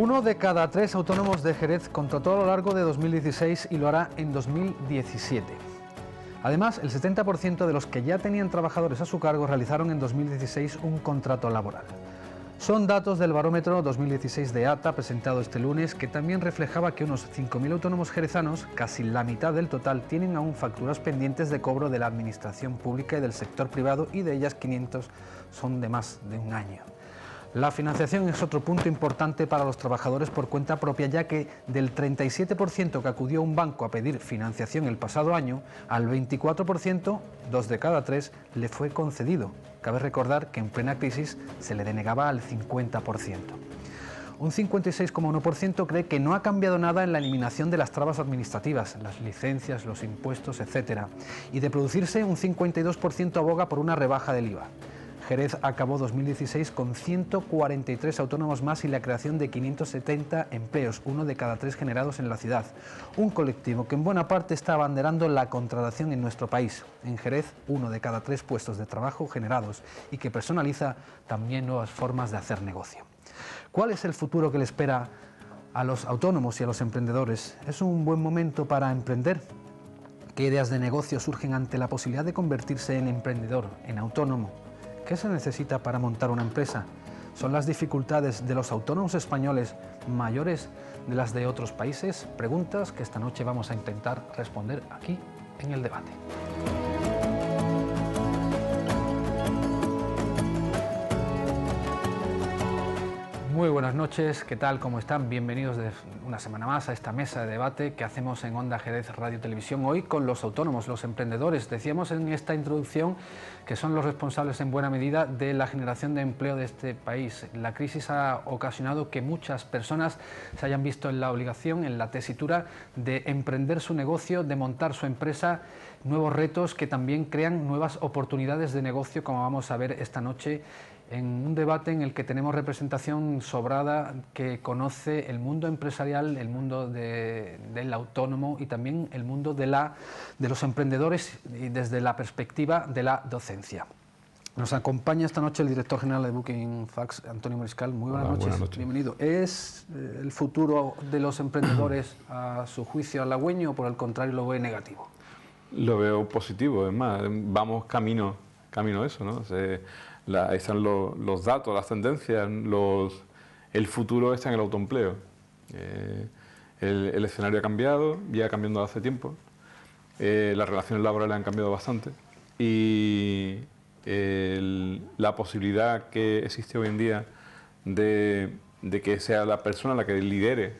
Uno de cada tres autónomos de Jerez contrató a lo largo de 2016 y lo hará en 2017. Además, el 70% de los que ya tenían trabajadores a su cargo realizaron en 2016 un contrato laboral. Son datos del barómetro 2016 de ATA, presentado este lunes, que también reflejaba que unos 5.000 autónomos jerezanos, casi la mitad del total, tienen aún facturas pendientes de cobro de la administración pública y del sector privado, y de ellas 500 son de más de un año. La financiación es otro punto importante para los trabajadores por cuenta propia, ya que del 37% que acudió a un banco a pedir financiación el pasado año, al 24%, 2 de cada 3, le fue concedido. Cabe recordar que en plena crisis se le denegaba al 50%. Un 56,1% cree que no ha cambiado nada en la eliminación de las trabas administrativas, las licencias, los impuestos, etc. Y de producirse, un 52% aboga por una rebaja del IVA. Jerez acabó 2016 con 143 autónomos más y la creación de 570 empleos, uno de cada 3 generados en la ciudad. Un colectivo que en buena parte está abanderando la contratación en nuestro país. En Jerez, 1 de cada 3 puestos de trabajo generados, y que personaliza también nuevas formas de hacer negocio. ¿Cuál es el futuro que le espera a los autónomos y a los emprendedores? ¿Es un buen momento para emprender? ¿Qué ideas de negocio surgen ante la posibilidad de convertirse en emprendedor, en autónomo? ¿Qué se necesita para montar una empresa? ¿Son las dificultades de los autónomos españoles mayores de las de otros países? Preguntas que esta noche vamos a intentar responder aquí en el debate. Muy buenas noches, ¿qué tal? ¿Cómo están? Bienvenidos de una semana más a esta mesa de debate que hacemos en Onda Jerez Radio Televisión, hoy con los autónomos, los emprendedores. Decíamos en esta introducción que son los responsables en buena medida de la generación de empleo de este país. La crisis ha ocasionado que muchas personas se hayan visto en la obligación, en la tesitura de emprender su negocio, de montar su empresa, nuevos retos que también crean nuevas oportunidades de negocio, como vamos a ver esta noche en un debate en el que tenemos representación sobrada que conoce el mundo empresarial, el mundo del autónomo y también el mundo de los emprendedores y desde la perspectiva de la docencia. Nos acompaña esta noche el director general de Booking Facts, Antonio Mariscal. Muy buenas noches. Buenas noches. Bienvenido. ¿Es el futuro de los emprendedores, a su juicio, halagüeño o por el contrario lo ve negativo? Lo veo positivo, es más, vamos camino a eso, ¿no? Ahí están los datos, las tendencias, el futuro está en el autoempleo. El escenario ha cambiado, ya cambiando hace tiempo, las relaciones laborales han cambiado bastante y la posibilidad que existe hoy en día de que sea la persona la que lidere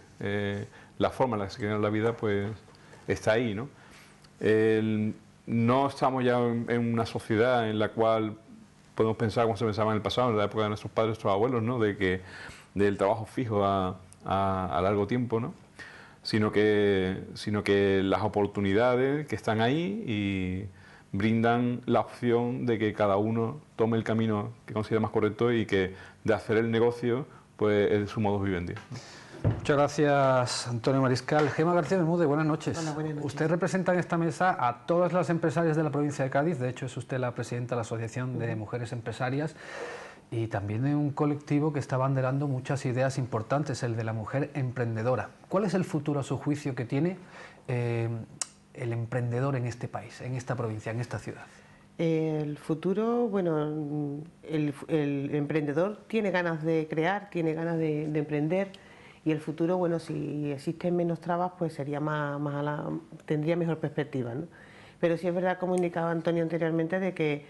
la forma en la que se quiere la vida, pues está ahí, ¿no? No estamos ya en una sociedad en la cual podemos pensar como se pensaba en el pasado, en la época de nuestros padres, nuestros abuelos, ¿no? Del trabajo fijo a largo tiempo, ¿no? Sino que las oportunidades que están ahí y brindan la opción de que cada uno tome el camino que considere más correcto y que de hacer el negocio pues es su modus vivendi. Muchas gracias, Antonio Mariscal. Gemma García Bermúdez, buenas noches. Hola, buenas noches. Usted representa en esta mesa a todas las empresarias de la provincia de Cádiz, de hecho es usted la presidenta de la Asociación de Mujeres Empresarias, y también de un colectivo que está abanderando muchas ideas importantes, el de la mujer emprendedora. ¿Cuál es el futuro, a su juicio, que tiene el emprendedor en este país, en esta provincia, en esta ciudad? El futuro, bueno, el emprendedor tiene ganas de crear, tiene ganas de emprender. Y el futuro, bueno, si existen menos trabas, pues sería tendría mejor perspectiva, ¿no? Pero sí es verdad, como indicaba Antonio anteriormente, de que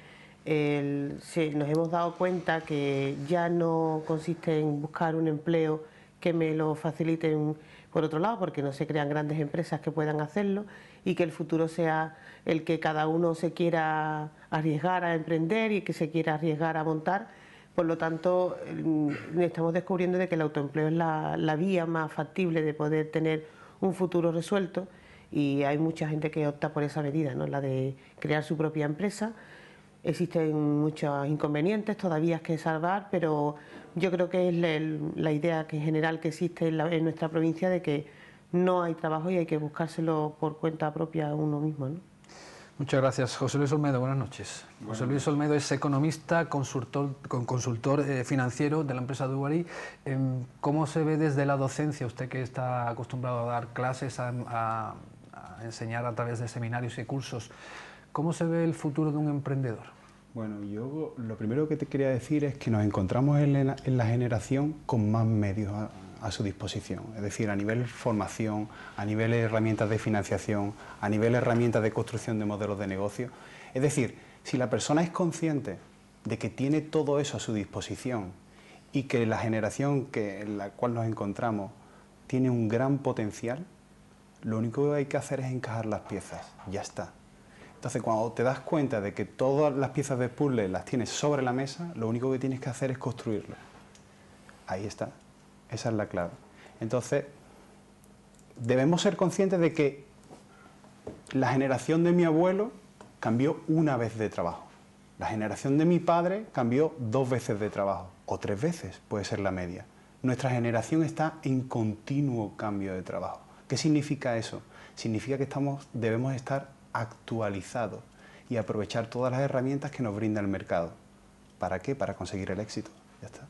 nos hemos dado cuenta que ya no consiste en buscar un empleo que me lo faciliten por otro lado, porque no se crean grandes empresas que puedan hacerlo, y que el futuro sea el que cada uno se quiera arriesgar a emprender y que se quiera arriesgar a montar. Por lo tanto, estamos descubriendo de que el autoempleo es la vía más factible de poder tener un futuro resuelto, y hay mucha gente que opta por esa medida, ¿no? La de crear su propia empresa. Existen muchos inconvenientes todavía que salvar, pero yo creo que es la idea que en general que existe en nuestra provincia, de que no hay trabajo y hay que buscárselo por cuenta propia uno mismo, ¿no? Muchas gracias. José Luis Olmedo, buenas noches. José Luis Olmedo es economista, consultor financiero de la empresa Dubarry. ¿Cómo se ve desde la docencia, usted que está acostumbrado a dar clases, a enseñar a través de seminarios y cursos, cómo se ve el futuro de un emprendedor? Bueno, yo lo primero que te quería decir es que nos encontramos en la generación con más medios a su disposición, es decir, a nivel formación, a nivel de herramientas de financiación, a nivel de herramientas de construcción de modelos de negocio. Es decir, si la persona es consciente de que tiene todo eso a su disposición y que la generación en la cual nos encontramos tiene un gran potencial, lo único que hay que hacer es encajar las piezas, ya está. Entonces, cuando te das cuenta de que todas las piezas de puzzle las tienes sobre la mesa, lo único que tienes que hacer es construirlo. Ahí está. Esa es la clave. Entonces, debemos ser conscientes de que la generación de mi abuelo cambió una vez de trabajo. La generación de mi padre cambió 2 veces de trabajo, o 3 veces, puede ser la media. Nuestra generación está en continuo cambio de trabajo. ¿Qué significa eso? Significa que debemos estar actualizados y aprovechar todas las herramientas que nos brinda el mercado. ¿Para qué? Para conseguir el éxito. Ya está.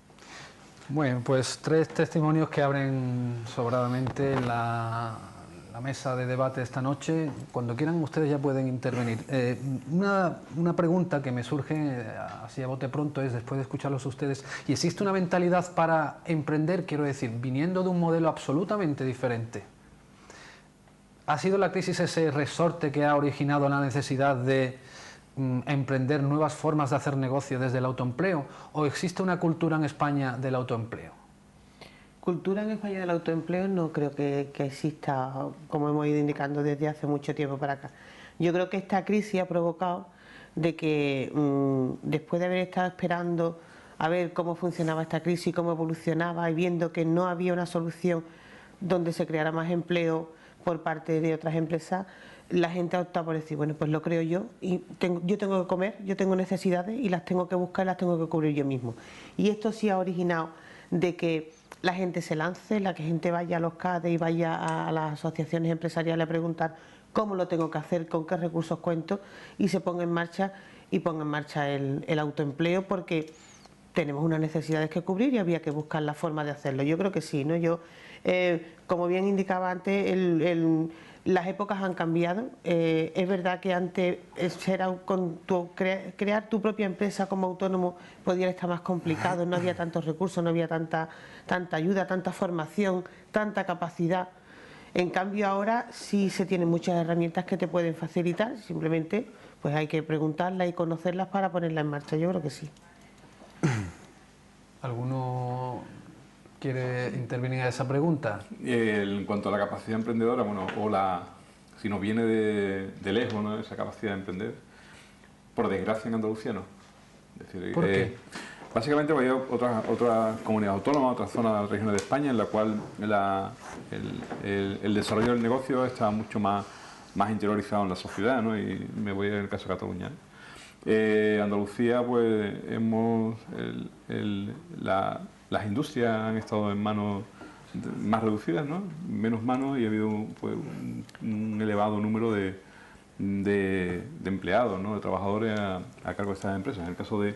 Bueno, pues 3 testimonios que abren sobradamente la mesa de debate esta noche. Cuando quieran ustedes ya pueden intervenir. Una pregunta que me surge así a bote pronto es, después de escucharlos a ustedes, ¿y existe una mentalidad para emprender? Quiero decir, viniendo de un modelo absolutamente diferente. ¿Ha sido la crisis ese resorte que ha originado la necesidad de emprender nuevas formas de hacer negocio desde el autoempleo, o existe una cultura en España del autoempleo? Cultura en España del autoempleo no creo que exista, como hemos ido indicando desde hace mucho tiempo para acá. Yo creo que esta crisis ha provocado de que después de haber estado esperando a ver cómo funcionaba esta crisis, cómo evolucionaba y viendo que no había una solución donde se creara más empleo por parte de otras empresas, la gente ha optado por decir, bueno, pues lo creo yo y yo tengo que comer, yo tengo necesidades y las tengo que buscar, las tengo que cubrir yo mismo. Y esto sí ha originado de que la gente se lance, la que gente vaya a los CADE y vaya a las asociaciones empresariales a preguntar cómo lo tengo que hacer, con qué recursos cuento, y se ponga en marcha el autoempleo, porque tenemos unas necesidades que cubrir y había que buscar la forma de hacerlo. Yo creo que sí, ¿no? Como bien indicaba antes, las épocas han cambiado. Es verdad que antes crear tu propia empresa como autónomo podía estar más complicado, no había tantos recursos, no había tanta ayuda, tanta formación, tanta capacidad. En cambio ahora sí se tienen muchas herramientas que te pueden facilitar, simplemente pues hay que preguntarlas y conocerlas para ponerlas en marcha. Yo creo que sí. ¿Alguno quiere intervenir a esa pregunta? En cuanto a la capacidad emprendedora, bueno, si nos viene de lejos, ¿no?, esa capacidad de emprender, por desgracia en Andalucía no. Es decir, ¿por qué? Básicamente hay otras comunidades autónomas, otras zonas, regiones de España, en la cual el desarrollo del negocio está mucho más interiorizado en la sociedad, ¿no? Y me voy al caso de Cataluña. Andalucía, pues las industrias han estado en manos más reducidas, ¿no?, menos manos, y ha habido pues, un elevado número de empleados, ¿no?, de trabajadores a cargo de estas empresas. En el caso de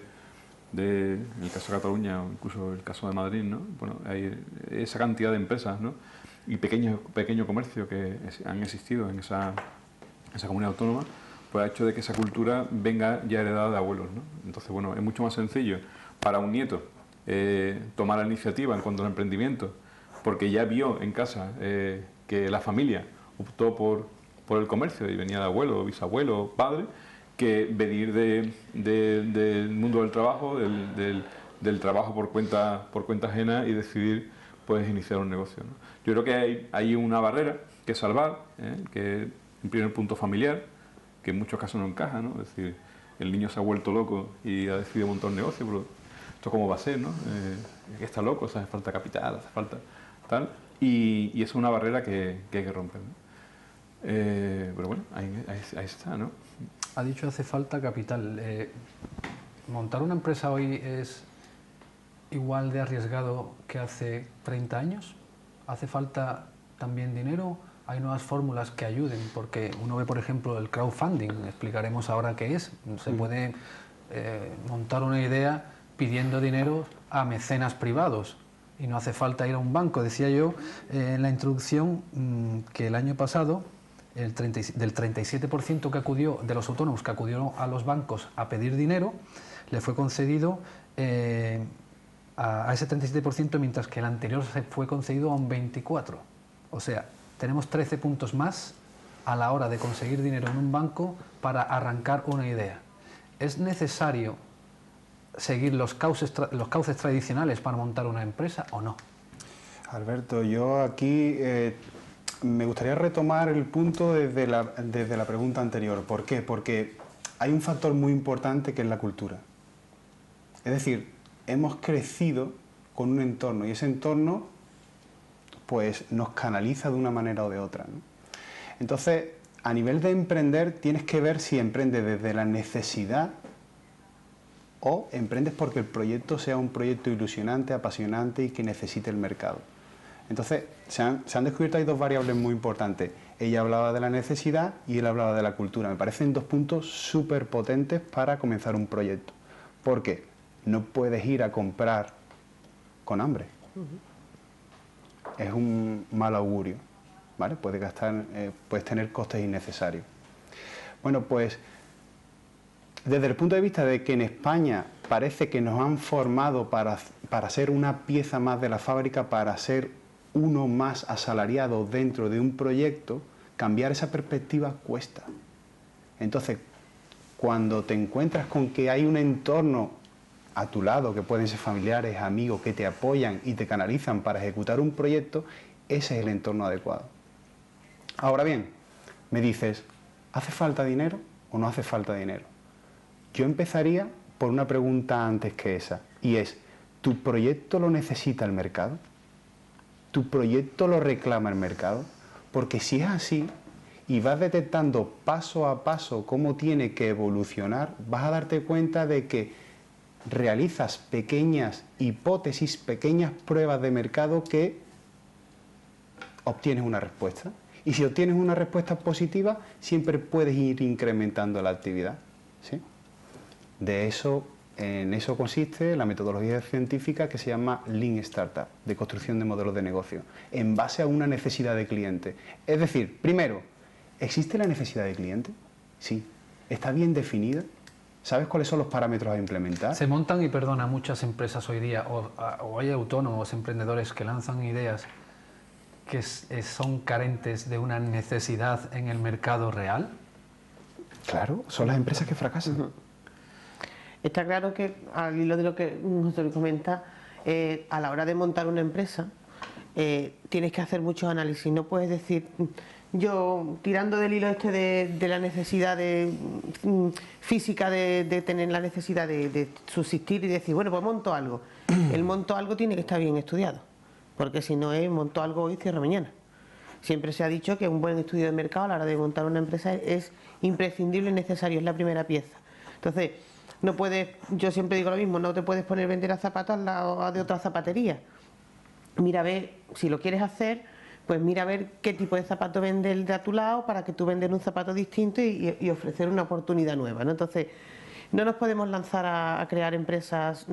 Cataluña, o incluso el caso de Madrid, ¿no?, bueno, hay esa cantidad de empresas, ¿no?, y pequeño comercio que han existido en esa comunidad autónoma, pues ha hecho de que esa cultura venga ya heredada de abuelos, ¿no? Entonces, bueno, es mucho más sencillo para un nieto tomar la iniciativa en cuanto al emprendimiento, porque ya vio en casa que la familia optó por el comercio y venía de abuelo, bisabuelo, padre, que venir del mundo del trabajo, del trabajo por cuenta ajena, y decidir pues iniciar un negocio, ¿no? Yo creo que hay una barrera que salvar, que en primer punto familiar, que en muchos casos no encaja, ¿no? Es decir, el niño se ha vuelto loco y ha decidido montar un negocio, pero ¿esto cómo va a ser, no? Está loco, hace falta capital, hace falta tal, y es una barrera que hay que romper, ¿no? Pero bueno, ahí está, ¿no? Ha dicho hace falta capital. ¿Montar una empresa hoy es igual de arriesgado que hace 30 años? ¿Hace falta también dinero hay nuevas fórmulas que ayuden, porque uno ve, por ejemplo, el crowdfunding, explicaremos ahora qué es. Se puede montar una idea pidiendo dinero a mecenas privados y no hace falta ir a un banco. Decía yo en la introducción que el año pasado del 37% que acudió, de los autónomos que acudieron a los bancos a pedir dinero, le fue concedido a ese 37%, mientras que el anterior se fue concedido a un 24%. O sea, tenemos 13 puntos más a la hora de conseguir dinero en un banco para arrancar una idea. ¿Es necesario seguir los cauces tradicionales para montar una empresa o no? Alberto, yo aquí me gustaría retomar el punto desde la pregunta anterior. ¿Por qué? Porque hay un factor muy importante que es la cultura. Es decir, hemos crecido con un entorno y ese entorno pues nos canaliza de una manera o de otra, ¿no? Entonces, a nivel de emprender, tienes que ver si emprendes desde la necesidad o emprendes porque el proyecto sea un proyecto ilusionante, apasionante y que necesite el mercado. Entonces, se han descubierto ahí dos variables muy importantes. Ella hablaba de la necesidad y él hablaba de la cultura. Me parecen dos puntos súper potentes para comenzar un proyecto. ¿Por qué? No puedes ir a comprar con hambre. Es un mal augurio, ¿vale? Puedes tener costes innecesarios. Bueno, pues desde el punto de vista de que en España parece que nos han formado para ser una pieza más de la fábrica, para ser uno más asalariado dentro de un proyecto, cambiar esa perspectiva cuesta. Entonces, cuando te encuentras con que hay un entorno a tu lado, que pueden ser familiares, amigos, que te apoyan y te canalizan para ejecutar un proyecto, ese es el entorno adecuado. Ahora bien, me dices, ¿hace falta dinero o no hace falta dinero? Yo empezaría por una pregunta antes que esa, y es, ¿tu proyecto lo necesita el mercado? ¿Tu proyecto lo reclama el mercado? Porque si es así, y vas detectando paso a paso cómo tiene que evolucionar, vas a darte cuenta de que realizas pequeñas hipótesis, pequeñas pruebas de mercado que obtienes una respuesta. Y si obtienes una respuesta positiva, siempre puedes ir incrementando la actividad, ¿sí? En eso consiste la metodología científica que se llama Lean Startup, de construcción de modelos de negocio, en base a una necesidad de cliente. Es decir, primero, ¿existe la necesidad de cliente? Sí. ¿Está bien definida? ¿Sabes cuáles son los parámetros a implementar? Se montan, y perdona, muchas empresas hoy día, o hay autónomos, emprendedores que lanzan ideas que son carentes de una necesidad en el mercado real. Claro, son las empresas que fracasan. Está claro que, al hilo de lo que José Luis comenta, a la hora de montar una empresa, tienes que hacer muchos análisis. No puedes decir, yo tirando del hilo este de la necesidad física de tener la necesidad de subsistir y decir, bueno, pues monto algo. El monto algo tiene que estar bien estudiado, porque si no es monto algo hoy, cierro mañana. Siempre se ha dicho que un buen estudio de mercado a la hora de montar una empresa es imprescindible y necesario, es la primera pieza. Entonces, no puedes, yo siempre digo lo mismo, no te puedes poner vender a zapatos al lado de otra zapatería. Mira a ver, si lo quieres hacer, pues mira a ver qué tipo de zapato vende el de a tu lado para que tú vendas un zapato distinto y ofrecer una oportunidad nueva, ¿no? Entonces, no nos podemos lanzar a crear empresas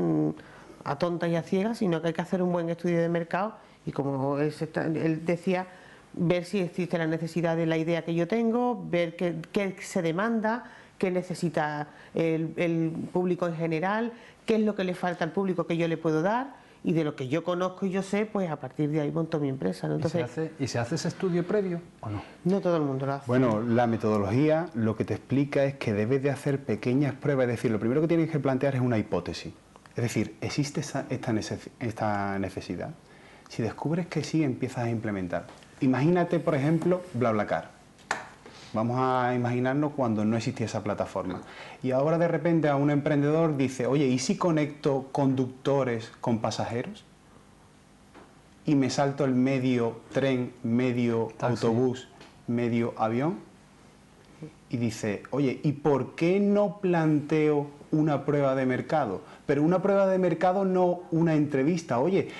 a tontas y a ciegas, sino que hay que hacer un buen estudio de mercado y, como él decía, ver si existe la necesidad de la idea que yo tengo, ver qué se demanda, qué necesita el público en general, qué es lo que le falta al público que yo le puedo dar, y de lo que yo conozco y yo sé, pues a partir de ahí monto mi empresa, ¿no? Entonces, ¿Y se hace ese estudio previo o no? No todo el mundo lo hace. Bueno, la metodología lo que te explica es que debes de hacer pequeñas pruebas, es decir, lo primero que tienes que plantear es una hipótesis. Es decir, ¿existe esta necesidad? Si descubres que sí, empiezas a implementar. Imagínate, por ejemplo, BlaBlaCar. Vamos a imaginarnos cuando no existía esa plataforma. Y ahora de repente a un emprendedor dice, oye, ¿y si conecto conductores con pasajeros? Y me salto el medio tren, medio Taxi, autobús, medio avión. Y dice, oye, ¿y por qué no planteo una prueba de mercado, pero una prueba de mercado no una entrevista. Oye,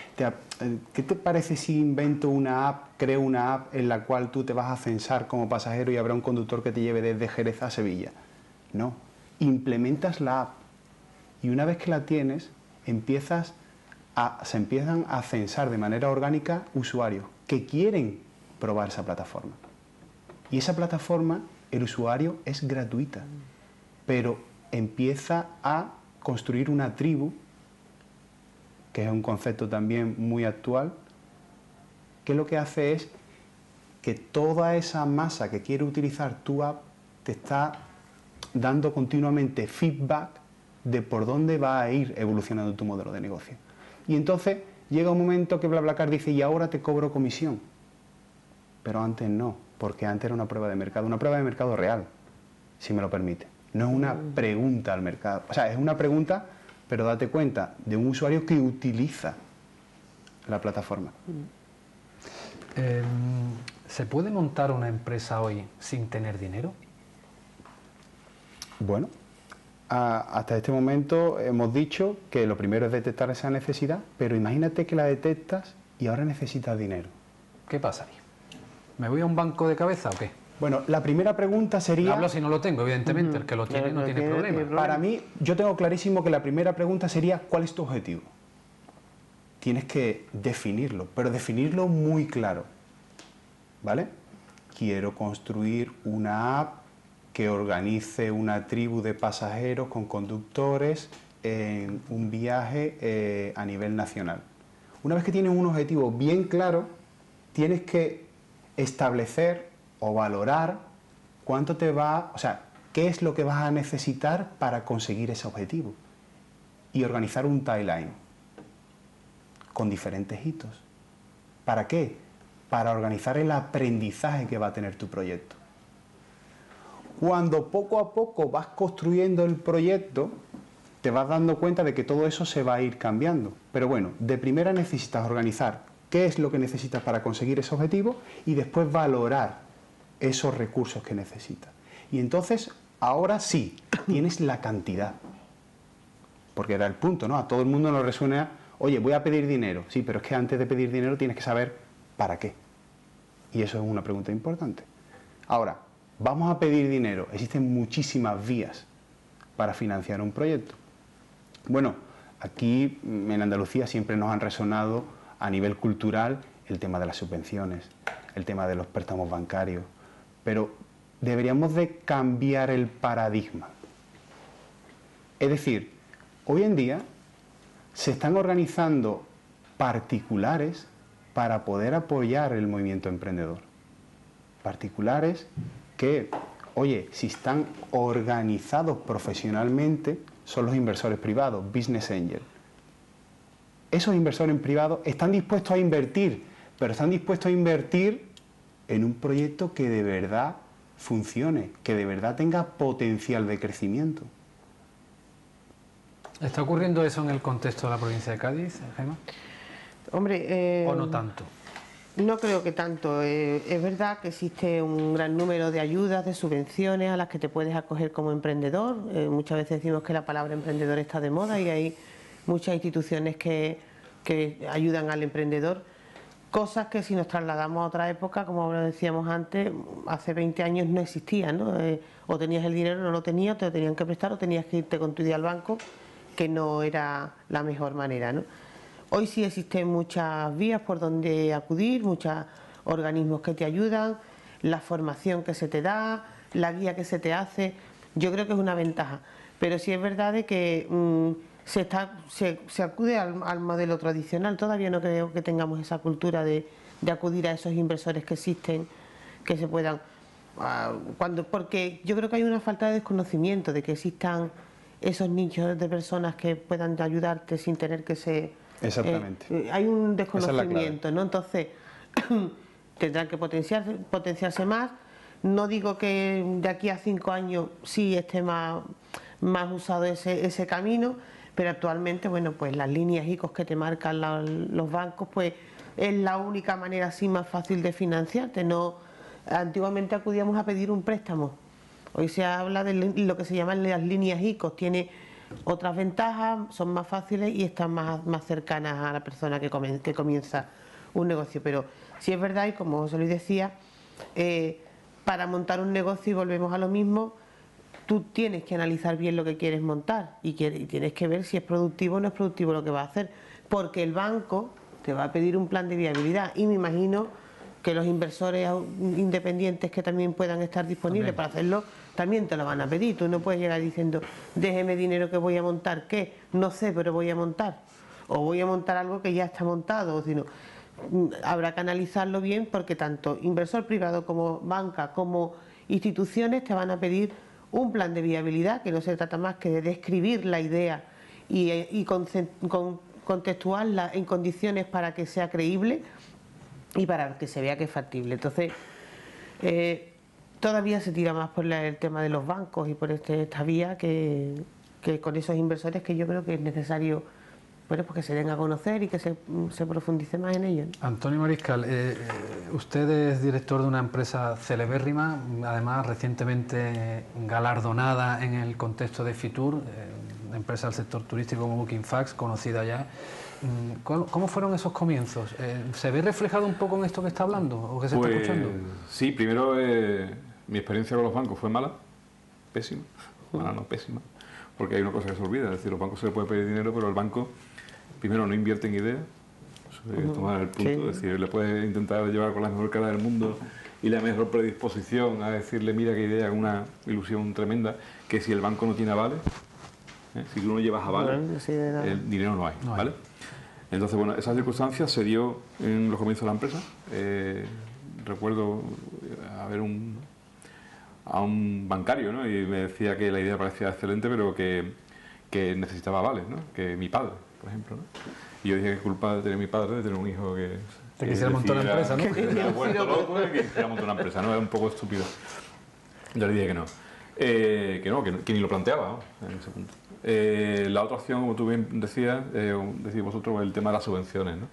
¿qué te parece si invento una app, creo una app en la cual tú te vas a censar como pasajero y habrá un conductor que te lleve desde Jerez a Sevilla? No, implementas la app y una vez que la tienes, se empiezan a censar de manera orgánica usuarios que quieren probar esa plataforma. Y esa plataforma, el usuario es gratuita, pero empieza a construir una tribu, que es un concepto también muy actual, que lo que hace es que toda esa masa que quiere utilizar tu app te está dando continuamente feedback de por dónde va a ir evolucionando tu modelo de negocio. Y entonces llega un momento que BlaBlaCar dice, y ahora te cobro comisión. Pero antes no, porque antes era una prueba de mercado real, si me lo permite. No es una pregunta al mercado, o sea, es una pregunta, pero date cuenta, de un usuario que utiliza la plataforma. ¿Se puede montar una empresa hoy sin tener dinero? Bueno, hasta este momento hemos dicho que lo primero es detectar esa necesidad, pero imagínate que la detectas y ahora necesitas dinero. ¿Qué pasaría? ¿Me voy a un banco de cabeza o qué? Bueno, la primera pregunta sería... Hablo si no lo tengo, evidentemente, el que lo tiene no tiene problema. Para mí, yo tengo clarísimo que la primera pregunta sería ¿cuál es tu objetivo? Tienes que definirlo, pero definirlo muy claro, ¿vale? Quiero construir una app que organice una tribu de pasajeros con conductores en un viaje a nivel nacional. Una vez que tienes un objetivo bien claro, tienes que establecer o valorar cuánto te va, o sea, qué es lo que vas a necesitar para conseguir ese objetivo y organizar un timeline con diferentes hitos. ¿Para qué? Para organizar el aprendizaje que va a tener tu proyecto. Cuando poco a poco vas construyendo el proyecto, te vas dando cuenta de que todo eso se va a ir cambiando. Pero bueno, de primera necesitas organizar qué es lo que necesitas para conseguir ese objetivo y después valorar esos recursos que necesitas. Y entonces, ahora sí, tienes la cantidad. Porque era el punto, ¿no? A todo el mundo nos resuena, oye, voy a pedir dinero. Sí, pero es que antes de pedir dinero tienes que saber para qué. Y eso es una pregunta importante. Ahora, vamos a pedir dinero. Existen muchísimas vías para financiar un proyecto. Bueno, aquí en Andalucía siempre nos han resonado a nivel cultural el tema de las subvenciones, el tema de los préstamos bancarios, pero deberíamos de cambiar el paradigma. Es decir, hoy en día se están organizando particulares para poder apoyar el movimiento emprendedor. Particulares que, oye, si están organizados profesionalmente, son los inversores privados, business angel. Esos inversores privados están dispuestos a invertir, pero están dispuestos a invertir en un proyecto que de verdad funcione, que de verdad tenga potencial de crecimiento. ¿Está ocurriendo eso en el contexto de la provincia de Cádiz, Gemma? Hombre, ¿O no tanto? No creo que tanto. Es verdad que existe un gran número de ayudas, de subvenciones a las que te puedes acoger como emprendedor. Muchas veces decimos que la palabra emprendedor está de moda y hay muchas instituciones que ayudan al emprendedor. Cosas que si nos trasladamos a otra época, como lo decíamos antes, hace 20 años no existían, ¿no? O tenías el dinero, no lo tenías, te lo tenían que prestar, o tenías que irte con tu idea al banco, que no era la mejor manera, ¿no? Hoy sí existen muchas vías por donde acudir, muchos organismos que te ayudan, la formación que se te da, la guía que se te hace. Yo creo que es una ventaja, pero sí es verdad de que se acude al modelo tradicional. Todavía no creo que tengamos esa cultura de acudir a esos inversores que existen, que se puedan... porque yo creo que hay una falta de desconocimiento de que existan esos nichos de personas que puedan ayudarte sin tener que ser... Exactamente. Hay un desconocimiento, es ¿no? Entonces, tendrán que potenciarse más. No digo que de aquí a 5 años sí esté más usado ese camino, pero actualmente, bueno, pues las líneas ICOs que te marcan los bancos, pues es la única manera así más fácil de financiarte. No, antiguamente acudíamos a pedir un préstamo. Hoy se habla de lo que se llaman las líneas ICOs. Tiene otras ventajas, son más fáciles y están más cercanas a la persona que comienza un negocio. Pero sí es verdad, y como José Luis decía, para montar un negocio, y volvemos a lo mismo, tú tienes que analizar bien lo que quieres montar y tienes que ver si es productivo o no es productivo lo que vas a hacer, porque el banco te va a pedir un plan de viabilidad y me imagino que los inversores independientes que también puedan estar disponibles para hacerlo, también te lo van a pedir. Tú no puedes llegar diciendo, déjeme dinero que voy a montar, ¿qué? No sé, pero voy a montar. O voy a montar algo que ya está montado, sino habrá que analizarlo bien porque tanto inversor privado como banca, como instituciones te van a pedir un plan de viabilidad, que no se trata más que de describir la idea y contextuarla en condiciones para que sea creíble y para que se vea que es factible. Entonces, todavía se tira más por el tema de los bancos y por esta vía que con esos inversores, que yo creo que es necesario, bueno, pues que se den a conocer y que se profundice más en ello, ¿no? Antonio Mariscal, usted es director de una empresa celebérrima, además recientemente galardonada en el contexto de Fitur, empresa del sector turístico como Booking.Fax, conocida ya. ¿Cómo fueron esos comienzos? ¿Se ve reflejado un poco en esto que está hablando o que se está escuchando? Sí, primero mi experiencia con los bancos fue mala, pésima, mala no, pésima, porque hay una cosa que se olvida, es decir, los bancos se les puede pedir dinero, pero el banco primero no invierte en ideas, tomar el punto, es decir, le puedes intentar llevar con la mejor cara del mundo y la mejor predisposición a decirle, mira qué idea, una ilusión tremenda, que si el banco no tiene avales, si tú no llevas avales, el dinero no hay, ¿vale? Entonces, bueno, esa circunstancia se dio en los comienzos de la empresa. Recuerdo a ver a un bancario, ¿no? Y me decía que la idea parecía excelente, pero que necesitaba avales, ¿no? Que mi padre, por ejemplo, ¿no? Y yo dije que es culpa de tener mi padre, de tener un hijo que quisiera montar una empresa, ¿no? Que era vuelto loco y que quisiera montar una empresa, ¿no? Era un poco estúpido. Yo le dije que no. Que ni lo planteaba, ¿no? En ese punto. La otra opción, como tú bien decías, decís vosotros, el tema de las subvenciones, ¿no?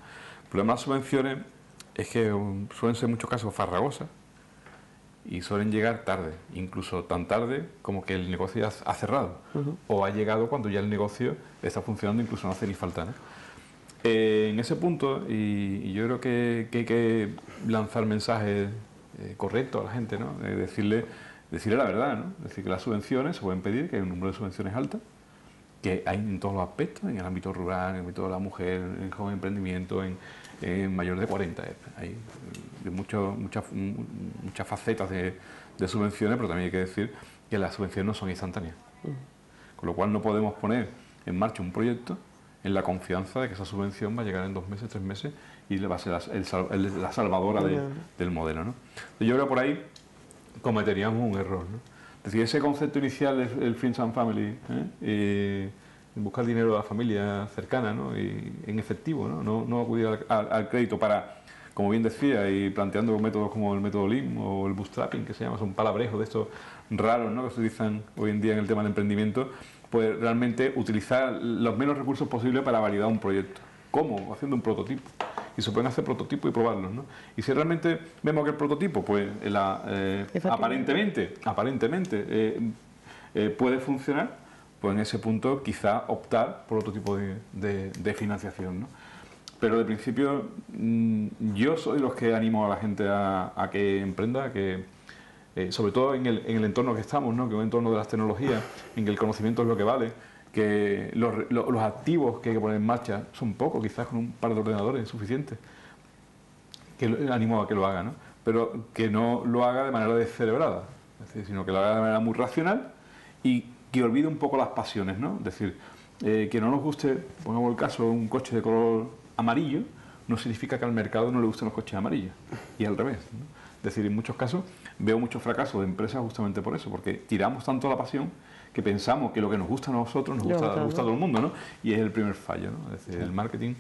El problema de las subvenciones es que suelen ser en muchos casos farragosas y suelen llegar tarde, incluso tan tarde como que el negocio ya ha cerrado, o ha llegado cuando ya el negocio está funcionando, incluso no hace ni falta, ¿no? En ese punto, y yo creo que hay que lanzar mensajes correctos a la gente, ¿no? Decirle la verdad, ¿no? Es decir, que las subvenciones se pueden pedir, que hay un número de subvenciones altas, que hay en todos los aspectos, en el ámbito rural, en el ámbito de la mujer, en joven emprendimiento, en mayor de 40. Hay muchas facetas de subvenciones, pero también hay que decir que las subvenciones no son instantáneas. Con lo cual no podemos poner en marcha un proyecto en la confianza de que esa subvención va a llegar en 2 meses, 3 meses y va a ser la salvadora del modelo, ¿no? Yo creo que por ahí cometeríamos un error, ¿no? Es decir, ese concepto inicial, el Friends and Family, buscar dinero a la familia cercana, ¿no? Y en efectivo, no acudir al crédito para, como bien decía, y planteando métodos como el método Lean o el bootstrapping, que se llama, son palabrejos de estos raros, ¿no? Que se utilizan hoy en día en el tema del emprendimiento, pues realmente utilizar los menos recursos posibles para validar un proyecto. ¿Cómo? Haciendo un prototipo. Y se pueden hacer prototipos y probarlos, ¿no? Y si realmente vemos que el prototipo, pues aparentemente puede funcionar, pues en ese punto quizá optar por otro tipo de financiación, ¿no? Pero de principio yo soy de los que animo a la gente a que emprenda, sobre todo en el entorno que estamos, ¿no? Que es un entorno de las tecnologías, en que el conocimiento es lo que vale, que los activos que hay que poner en marcha son pocos, quizás con un par de ordenadores es suficiente, que animo a que lo haga, ¿no? Pero que no lo haga de manera descerebrada, es decir, sino que lo haga de manera muy racional y que olvide un poco las pasiones, ¿no? Es decir, que no nos guste, pongamos el caso, un coche de color amarillo, no significa que al mercado no le gusten los coches amarillos, y al revés, ¿no? Es decir, en muchos casos veo muchos fracasos de empresas justamente por eso, porque tiramos tanto la pasión que pensamos que lo que nos gusta a nosotros nos gusta a todo el mundo, ¿no? Y es el primer fallo, ¿no? Es decir, el marketing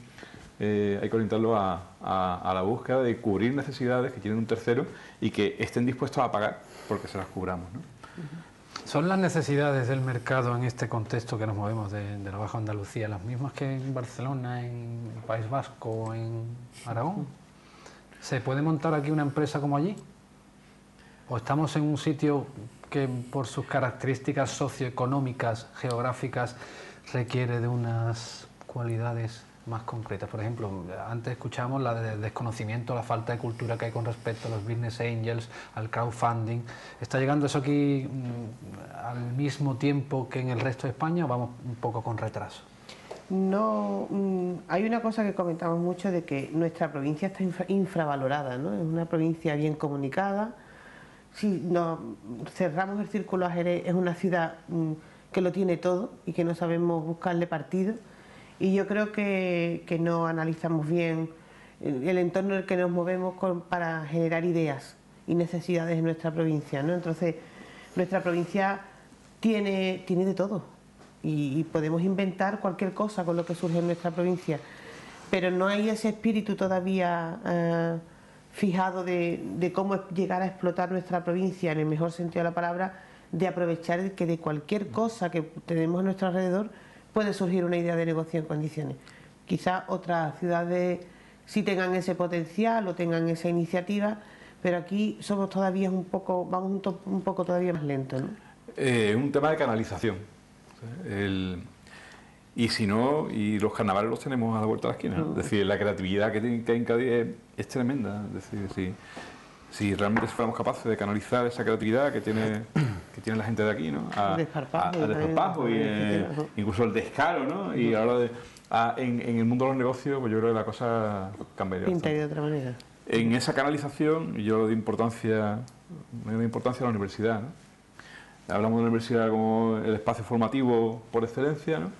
hay que orientarlo a la búsqueda de cubrir necesidades que tienen un tercero y que estén dispuestos a pagar porque se las cubramos, ¿no? ¿Son las necesidades del mercado en este contexto que nos movemos de la Baja Andalucía las mismas que en Barcelona, en el País Vasco, en Aragón? ¿Se puede montar aquí una empresa como allí? ¿O estamos en un sitio que por sus características socioeconómicas, geográficas, requiere de unas cualidades más concretas? Por ejemplo, antes escuchamos la de desconocimiento, la falta de cultura que hay con respecto a los business angels, al crowdfunding. ¿Está llegando eso aquí al mismo tiempo que en el resto de España o vamos un poco con retraso? No, hay una cosa que comentamos mucho de que nuestra provincia está infravalorada, ¿no? Es una provincia bien comunicada. Si nos cerramos el círculo a Jerez, es una ciudad que lo tiene todo y que no sabemos buscarle partido. Y yo creo que no analizamos bien el entorno en el que nos movemos para generar ideas y necesidades en nuestra provincia, ¿no? Entonces, nuestra provincia tiene de todo. Y podemos inventar cualquier cosa con lo que surge en nuestra provincia, pero no hay ese espíritu todavía fijado de cómo llegar a explotar nuestra provincia en el mejor sentido de la palabra, de aprovechar que de cualquier cosa que tenemos a nuestro alrededor puede surgir una idea de negocio en condiciones. Quizás otras ciudades sí tengan ese potencial o tengan esa iniciativa, pero aquí somos todavía vamos un poco todavía más lento, ¿no? Un tema de canalización. Y si no, y los carnavales los tenemos a la vuelta de la esquina, ¿no? Es decir, la creatividad que hay en Cádiz es tremenda. Es decir, si realmente fuéramos capaces de canalizar esa creatividad que tiene la gente de aquí, ¿no? A desparpajo y incluso el descaro, ¿no? Y ahora en el mundo de los negocios, pues yo creo que la cosa cambiaría. Pintaría de otra manera. En esa canalización yo le doy importancia a la universidad, ¿no? Hablamos de la universidad como el espacio formativo por excelencia, ¿no?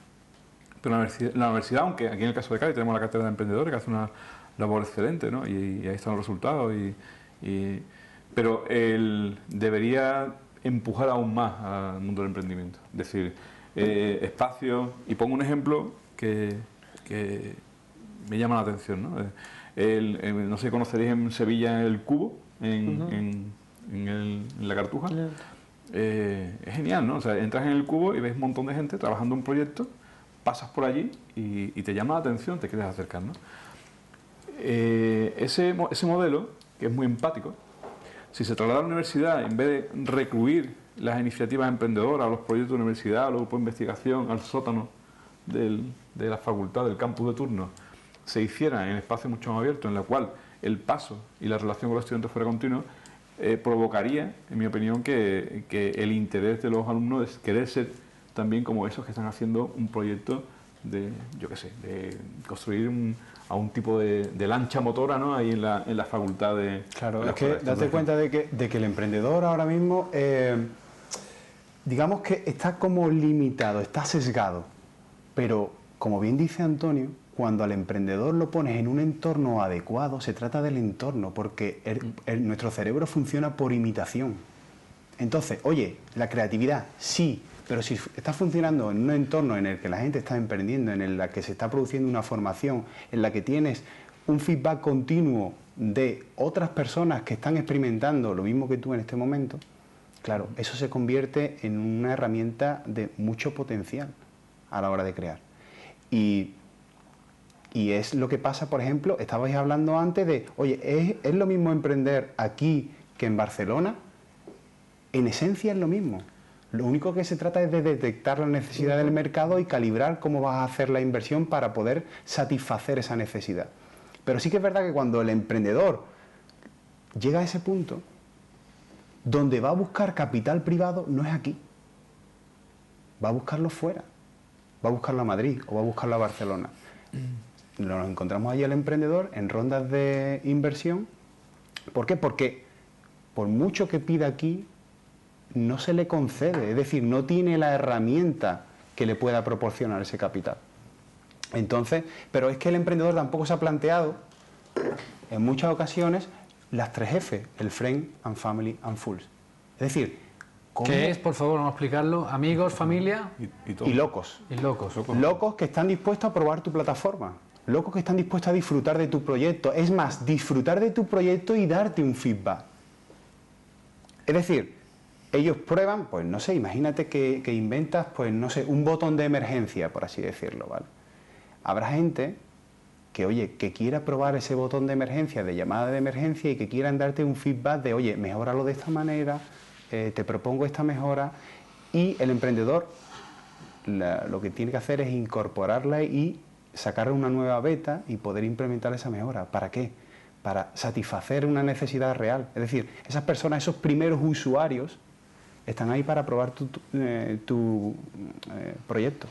Pero la universidad, aunque aquí en el caso de Cádiz tenemos la cátedra de emprendedores que hace una labor excelente, ¿no? Y ahí están los resultados. Pero debería empujar aún más al mundo del emprendimiento. Es decir, espacios, y pongo un ejemplo que me llama la atención, ¿no? No sé si conoceréis en Sevilla el Cubo, en la Cartuja. Claro. Es genial, ¿no? O sea, entras en el Cubo y ves un montón de gente trabajando un proyecto, pasas por allí y te llama la atención, te quieres acercar, ¿no? Ese modelo, que es muy empático, si se traslada a la universidad, en vez de recluir las iniciativas emprendedoras, a los proyectos de universidad, a los grupos de investigación, al sótano de la facultad, del campus de turno, se hiciera en espacios mucho más abiertos, en la cual el paso y la relación con los estudiantes fuera continuo, provocaría, en mi opinión, que el interés de los alumnos es querer ser también como esos que están haciendo un proyecto de, yo qué sé, de construir a un tipo de lancha motora, ¿no? Ahí en la facultad de... Claro, es que date cuenta de que el emprendedor ahora mismo, digamos que está como limitado, está sesgado, pero como bien dice Antonio, cuando al emprendedor lo pones en un entorno adecuado, se trata del entorno, porque nuestro cerebro funciona por imitación. Entonces, oye, la creatividad, sí, pero si está funcionando en un entorno en el que la gente está emprendiendo, en el que se está produciendo una formación, en la que tienes un feedback continuo de otras personas que están experimentando lo mismo que tú en este momento, claro, eso se convierte en una herramienta de mucho potencial a la hora de crear. Y es lo que pasa, por ejemplo, estabais hablando antes de, oye, ¿es lo mismo emprender aquí que en Barcelona? En esencia es lo mismo. Lo único que se trata es de detectar la necesidad del mercado y calibrar cómo vas a hacer la inversión para poder satisfacer esa necesidad. Pero sí que es verdad que cuando el emprendedor llega a ese punto, donde va a buscar capital privado no es aquí. Va a buscarlo fuera. Va a buscarlo a Madrid o va a buscarlo a Barcelona. Nos encontramos allí al emprendedor en rondas de inversión. ¿Por qué? Porque por mucho que pida aquí, no se le concede, es decir, no tiene la herramienta que le pueda proporcionar ese capital. Entonces, pero es que el emprendedor tampoco se ha planteado, en muchas ocasiones, las 3 F, el Friend and Family and Fools. Es decir, ¿qué es, por favor, vamos a explicarlo? Amigos, familia y locos. Y locos. Locos que están dispuestos a probar tu plataforma. Locos que están dispuestos a disfrutar de tu proyecto. Es más, disfrutar de tu proyecto y darte un feedback. Es decir, ellos prueban, pues no sé, imagínate que inventas, pues no sé, un botón de emergencia, por así decirlo, ¿vale? Habrá gente que, oye, que quiera probar ese botón de emergencia, de llamada de emergencia y que quieran darte un feedback de, oye, mejóralo de esta manera, te propongo esta mejora, y el emprendedor lo que tiene que hacer es incorporarla y sacarle una nueva beta y poder implementar esa mejora. ¿Para qué? Para satisfacer una necesidad real. Es decir, esas personas, esos primeros usuarios, están ahí para probar tu proyecto.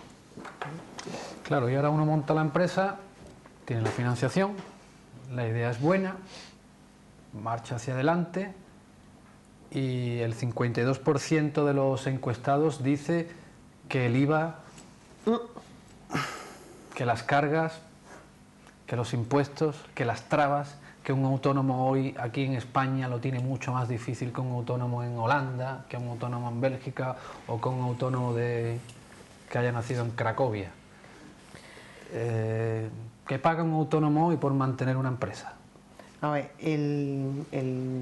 Claro, y ahora uno monta la empresa, tiene la financiación, la idea es buena, marcha hacia adelante y el 52% de los encuestados dice que el IVA, que las cargas, que los impuestos, que las trabas, que un autónomo hoy aquí en España lo tiene mucho más difícil que un autónomo en Holanda, que un autónomo en Bélgica o que un autónomo que haya nacido en Cracovia. ¿Qué paga un autónomo hoy por mantener una empresa? A ver,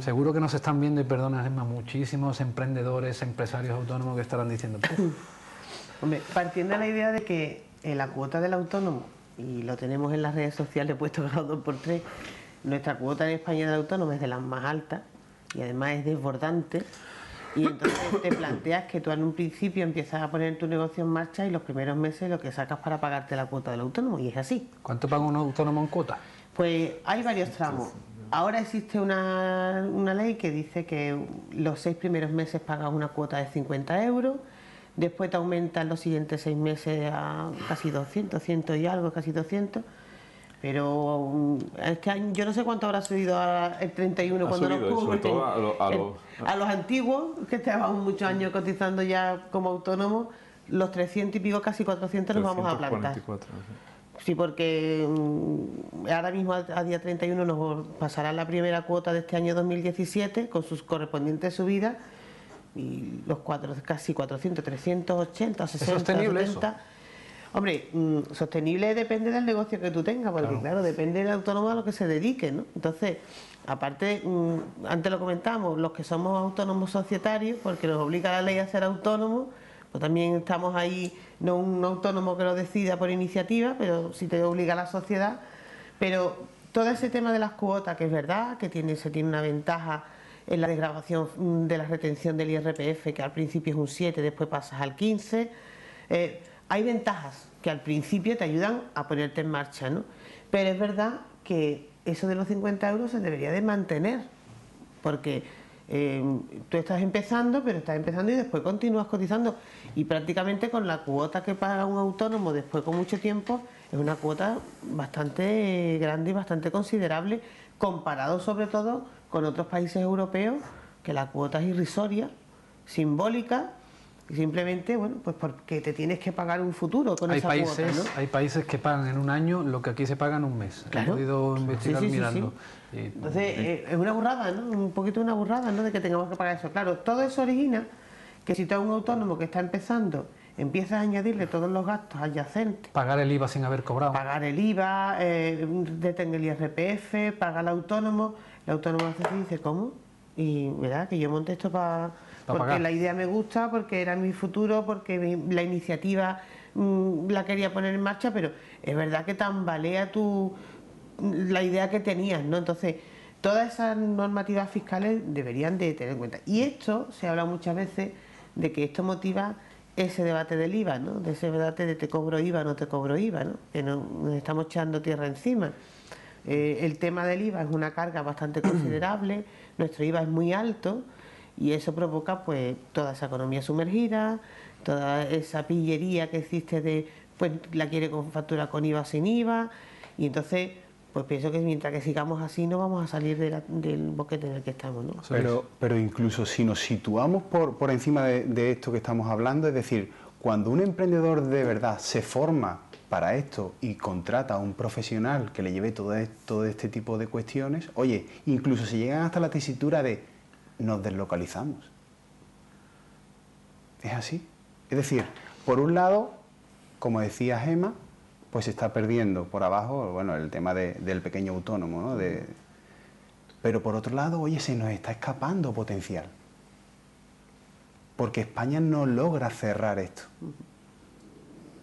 Seguro que nos están viendo, y perdona, Gemma, muchísimos emprendedores, empresarios autónomos que estarán diciendo... Hombre, partiendo de la idea de que la cuota del autónomo, y lo tenemos en las redes sociales puesto grado 2×3, nuestra cuota en España del autónomo es de las más altas y además es desbordante, y entonces te planteas que tú en un principio empiezas a poner tu negocio en marcha y los primeros meses lo que sacas para pagarte la cuota del autónomo, y es así. ¿Cuánto paga un autónomo en cuota? Pues hay varios tramos. Ahora existe una ley que dice que los 6 primeros meses pagas una cuota de 50 euros, después te aumentan los siguientes 6 meses a casi 200, 100 y algo, casi 200. Pero este año, yo no sé cuánto habrá subido el 31 cuando nos sobre todo a los antiguos, que llevamos muchos años cotizando ya como autónomos, los 300 y pico, casi 400 nos vamos a plantar. 344, Sí, porque ahora mismo a día 31 nos pasará la primera cuota de este año 2017 con sus correspondientes subidas, y los casi 400, 380, 60, ¿Es sostenible 70. eso? Hombre, sostenible depende del negocio que tú tengas, porque claro, depende del autónomo a lo que se dedique, ¿no? Entonces, aparte, antes lo comentamos, los que somos autónomos societarios, porque nos obliga la ley a ser autónomos, pues también estamos ahí, no un autónomo que lo decida por iniciativa, pero sí te obliga la sociedad. Pero todo ese tema de las cuotas, que es verdad, que se tiene una ventaja en la desgravación de la retención del IRPF, que al principio es un 7, después pasas al 15. Hay ventajas que al principio te ayudan a ponerte en marcha, ¿no? Pero es verdad que eso de los 50 euros se debería de mantener, porque tú estás empezando, pero estás empezando y después continúas cotizando, y prácticamente con la cuota que paga un autónomo después con mucho tiempo es una cuota bastante grande y bastante considerable, comparado sobre todo con otros países europeos, que la cuota es irrisoria, simbólica, y simplemente, bueno, pues porque te tienes que pagar un futuro con esa cuota, ¿no? Hay países que pagan en un año lo que aquí se paga en un mes. Claro. He podido investigar mirando. Sí. Entonces, es una burrada, ¿no? Un poquito una burrada, ¿no? De que tengamos que pagar eso. Claro, todo eso origina que si tú eres un autónomo que está empezando, empiezas a añadirle todos los gastos adyacentes. Pagar el IVA sin haber cobrado. Pagar el IVA, detener el IRPF, pagar al autónomo. El autónomo hace así y dice, ¿cómo? Y ¿verdad? Que yo monté esto porque pagar. La idea me gusta, porque era mi futuro, porque la iniciativa la quería poner en marcha, pero es verdad que tambalea la idea que tenías, ¿no? Entonces, todas esas normativas fiscales deberían de tener en cuenta. Y esto, se habla muchas veces de que esto motiva ese debate del IVA, ¿no? De ese debate de te cobro IVA, no te cobro IVA, ¿no? Que nos estamos echando tierra encima. El tema del IVA es una carga bastante considerable, nuestro IVA es muy alto y eso provoca pues toda esa economía sumergida, toda esa pillería que existe de pues la quiere con factura con IVA sin IVA, y entonces pues pienso que mientras que sigamos así no vamos a salir del boquete en el que estamos, ¿no? Pero incluso si nos situamos por encima de esto que estamos hablando, es decir, cuando un emprendedor de verdad se forma para esto y contrata a un profesional que le lleve todo este tipo de cuestiones, oye, incluso se llegan hasta la tesitura de nos deslocalizamos. Es así. Es decir, por un lado, como decía Gemma, pues se está perdiendo por abajo, bueno, el tema del pequeño autónomo, ¿no? Pero por otro lado, oye, se nos está escapando potencial. Porque España no logra cerrar esto.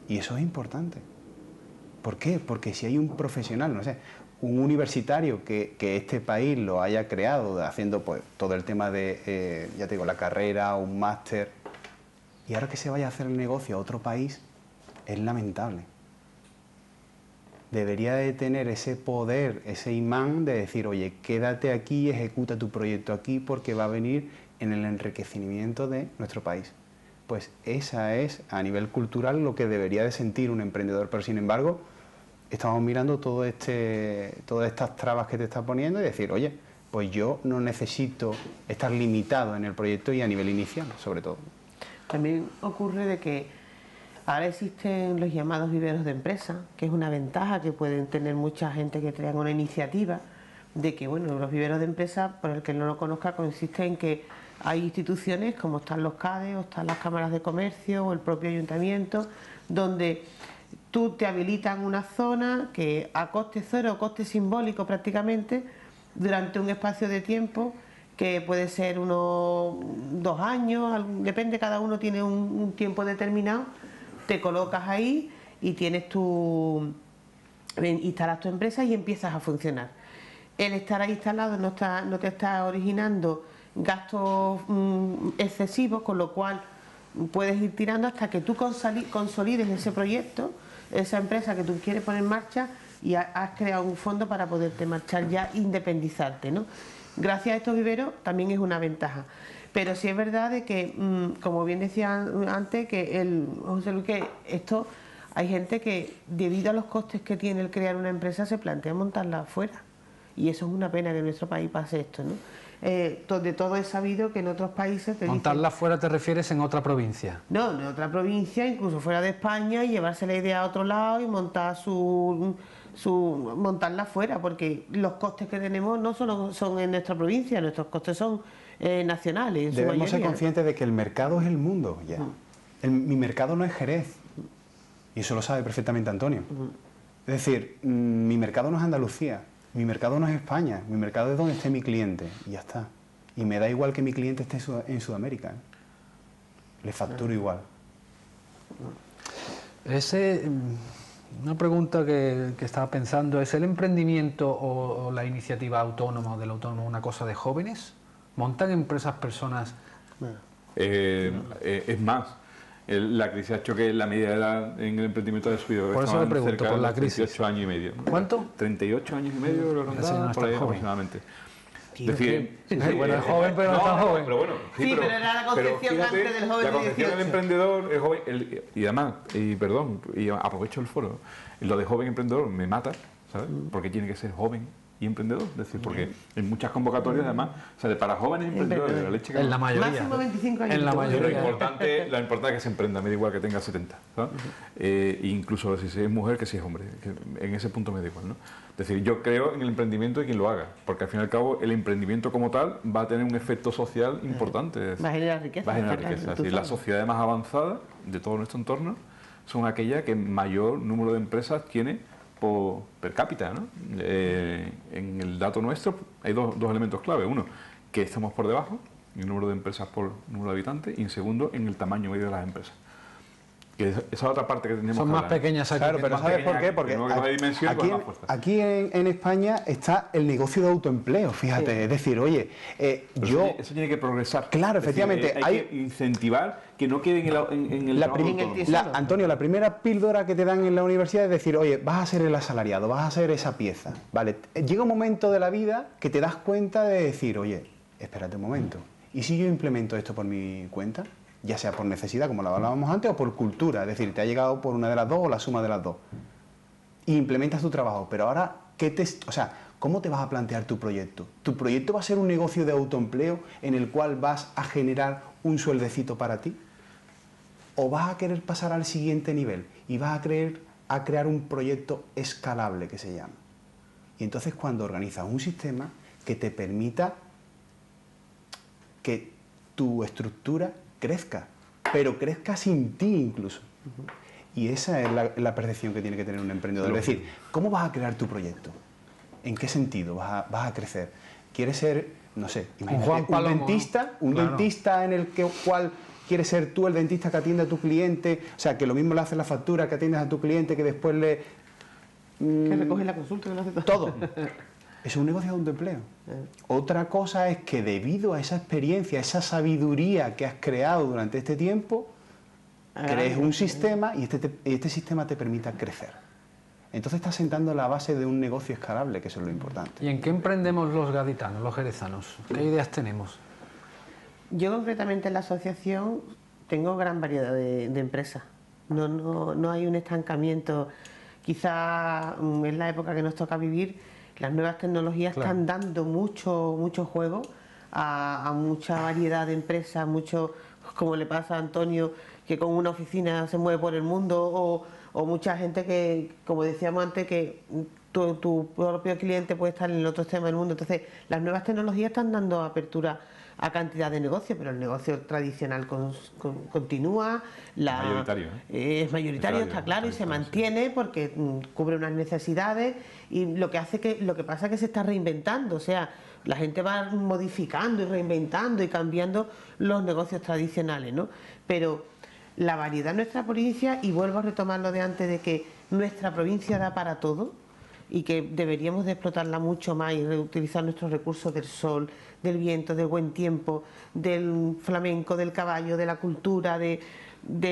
Y eso es importante. ¿Por qué? Porque si hay un profesional, no sé, un universitario que este país lo haya creado, haciendo pues todo el tema de, ya te digo, la carrera, un máster, y ahora que se vaya a hacer el negocio a otro país, es lamentable. Debería de tener ese poder, ese imán de decir, oye, quédate aquí, ejecuta tu proyecto aquí, porque va a venir en el enriquecimiento de nuestro país. Pues esa es, a nivel cultural, lo que debería de sentir un emprendedor, pero sin embargo, estamos mirando todas estas trabas que te está poniendo y decir, oye, pues yo no necesito estar limitado en el proyecto y a nivel inicial, sobre todo. También ocurre de que ahora existen los llamados viveros de empresa, que es una ventaja que pueden tener mucha gente que traigan una iniciativa, de que, bueno, los viveros de empresa, por el que no lo conozca, consiste en que hay instituciones como están los CADE o están las cámaras de comercio o el propio ayuntamiento, donde tú te habilitan una zona que a coste cero o coste simbólico prácticamente, durante un espacio de tiempo que puede ser unos 2 años, depende, cada uno tiene un tiempo determinado, te colocas ahí y tienes instalas tu empresa y empiezas a funcionar. El estar ahí instalado no te está originando gastos excesivos, con lo cual puedes ir tirando hasta que tú consolides ese proyecto, esa empresa que tú quieres poner en marcha, y has creado un fondo para poderte marchar ya, independizarte, ¿no? Gracias a estos viveros también es una ventaja. Pero sí es verdad de que, como bien decía antes, que José Luis, que esto, hay gente que debido a los costes que tiene el crear una empresa se plantea montarla afuera. Y eso es una pena que en nuestro país pase esto, ¿no? De todo he sabido que en otros países... ¿Montarla fuera te refieres en otra provincia? No, en otra provincia, incluso fuera de España, y llevarse la idea a otro lado y montar montarla fuera, porque los costes que tenemos no solo son en nuestra provincia, nuestros costes son nacionales. En su Debemos ser mayoría. conscientes de que el mercado es el mundo ya. Mi mercado no es Jerez, y eso lo sabe perfectamente Antonio. Es decir, mi mercado no es Andalucía, mi mercado no es España, mi mercado es donde esté mi cliente, y ya está. Y me da igual que mi cliente esté en Sudamérica, ¿eh? Le facturo igual. Una pregunta que estaba pensando, ¿es el emprendimiento o la iniciativa autónoma o del autónomo una cosa de jóvenes? ¿Montan empresas personas? Es más, la crisis ha hecho que la media edad en el emprendimiento haya subido. Por eso le pregunto, por la crisis. 38 años y medio. ¿Cuánto? 38 años y medio, lo rondaba, por ahí aproximadamente. Decir, bueno, es joven, pero no tan joven. Pero bueno, Sí, pero era la concepción antes del joven la de concepción 18. del emprendedor, el joven, y además, y aprovecho el foro, lo de joven emprendedor me mata, ¿sabes? Porque tiene que ser joven y emprendedor, es decir, porque en muchas convocatorias además, o sea, para jóvenes emprendedores, la leche que En la mayoría. Máximo 25 años. En la mayoría. lo importante es que se emprenda, me da igual que tenga 70, ¿sabes? Incluso si es mujer que si es hombre, que en ese punto me da igual, ¿no? Es decir, yo creo en el emprendimiento de quien lo haga, porque al fin y al cabo el emprendimiento como tal va a tener un efecto social importante. Va a generar riqueza. Va a generar está riqueza. claro, tú Las sabes. sociedades más avanzadas de todo nuestro entorno son aquellas que mayor número de empresas tiene per cápita, ¿no? En el dato nuestro hay dos elementos clave. Uno, que estamos por debajo en el número de empresas por número de habitantes, y en segundo, en el tamaño medio de las empresas. Que esa otra parte que tenemos Son que más hablar. pequeñas aquí. Claro, que pero más ¿sabes pequeñas por qué? aquí. Porque Primero que coge dimensión, pues más fuerza. aquí en España está el negocio de autoempleo, fíjate. Es decir, oye, Pero eso tiene que progresar. Claro, Es decir, efectivamente, hay que incentivar que no quede en el trabajo autónomo. Antonio, la primera píldora que te dan en la universidad es decir, oye, vas a ser el asalariado, vas a ser esa pieza. Vale, llega un momento de la vida que te das cuenta de decir, oye, espérate un momento, ¿y si yo implemento esto por mi cuenta? Ya sea por necesidad, como lo hablábamos antes, o por cultura, es decir, te ha llegado por una de las dos o la suma de las dos. Y implementas tu trabajo, pero ahora, ¿cómo te vas a plantear tu proyecto? ¿Tu proyecto va a ser un negocio de autoempleo en el cual vas a generar un sueldecito para ti? ¿O vas a querer pasar al siguiente nivel y vas a crear un proyecto escalable, que se llama? Y entonces cuando organizas un sistema que te permita que tu estructura crezca, pero crezca sin ti incluso. Y esa es la percepción que tiene que tener un emprendedor. Es decir, ¿cómo vas a crear tu proyecto? ¿En qué sentido vas a crecer? ¿Quieres ser, no sé, imagínate, un dentista? Un Claro. dentista en el cual quieres ser tú el dentista que atiende a tu cliente, o sea, que lo mismo le haces la factura, que atiendes a tu cliente, que después Que recoge la consulta, que lo hace todo. Todo. Eso es un negocio de autoempleo. Otra cosa es que debido a esa experiencia, esa sabiduría que has creado durante este tiempo, crees un sistema y este sistema te permita crecer. Entonces estás sentando la base de un negocio escalable, que eso es lo importante. ¿Y en qué emprendemos los gaditanos, los jerezanos? ¿Qué ideas tenemos? Yo concretamente en la asociación tengo gran variedad de empresas. No hay un estancamiento. Quizá en la época que nos toca vivir, las nuevas tecnologías están dando mucho juego a mucha variedad de empresas, mucho, como le pasa a Antonio, que con una oficina se mueve por el mundo, o mucha gente que, como decíamos antes, que tu propio cliente puede estar en el otro extremo del mundo. Entonces, las nuevas tecnologías están dando apertura a cantidad de negocios, pero el negocio tradicional continúa. Mayoritario, es mayoritario, está claro, y se mantiene porque cubre unas necesidades, y lo que pasa es que se está reinventando, o sea, la gente va modificando y reinventando y cambiando los negocios tradicionales, ¿no? Pero la variedad en nuestra provincia, y vuelvo a retomar lo de antes de que nuestra provincia da para todo, y que deberíamos de explotarla mucho más y reutilizar nuestros recursos del sol, del viento, del buen tiempo, del flamenco, del caballo, de la cultura, de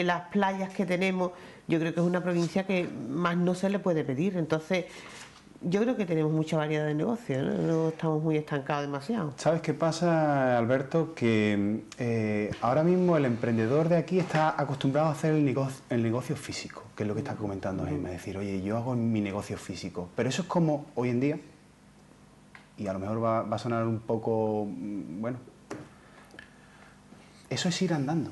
las playas que tenemos. Yo creo que es una provincia que más no se le puede pedir. Entonces, yo creo que tenemos mucha variedad de negocios, no estamos muy estancados demasiado. ¿Sabes qué pasa, Alberto? Que ahora mismo el emprendedor de aquí está acostumbrado a hacer el negocio físico, que es lo que está comentando Gemma, es decir, oye, yo hago mi negocio físico, pero eso es como hoy en día, y a lo mejor va a sonar un poco, bueno, eso es ir andando.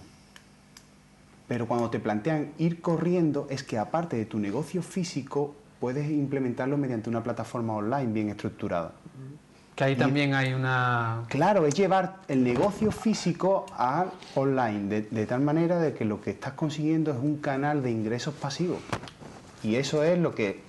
Pero cuando te plantean ir corriendo, es que aparte de tu negocio físico, puedes implementarlo mediante una plataforma online bien estructurada. Que ahí también hay una... Claro, es llevar el negocio físico al online, de tal manera de que lo que estás consiguiendo es un canal de ingresos pasivos. Y eso es lo que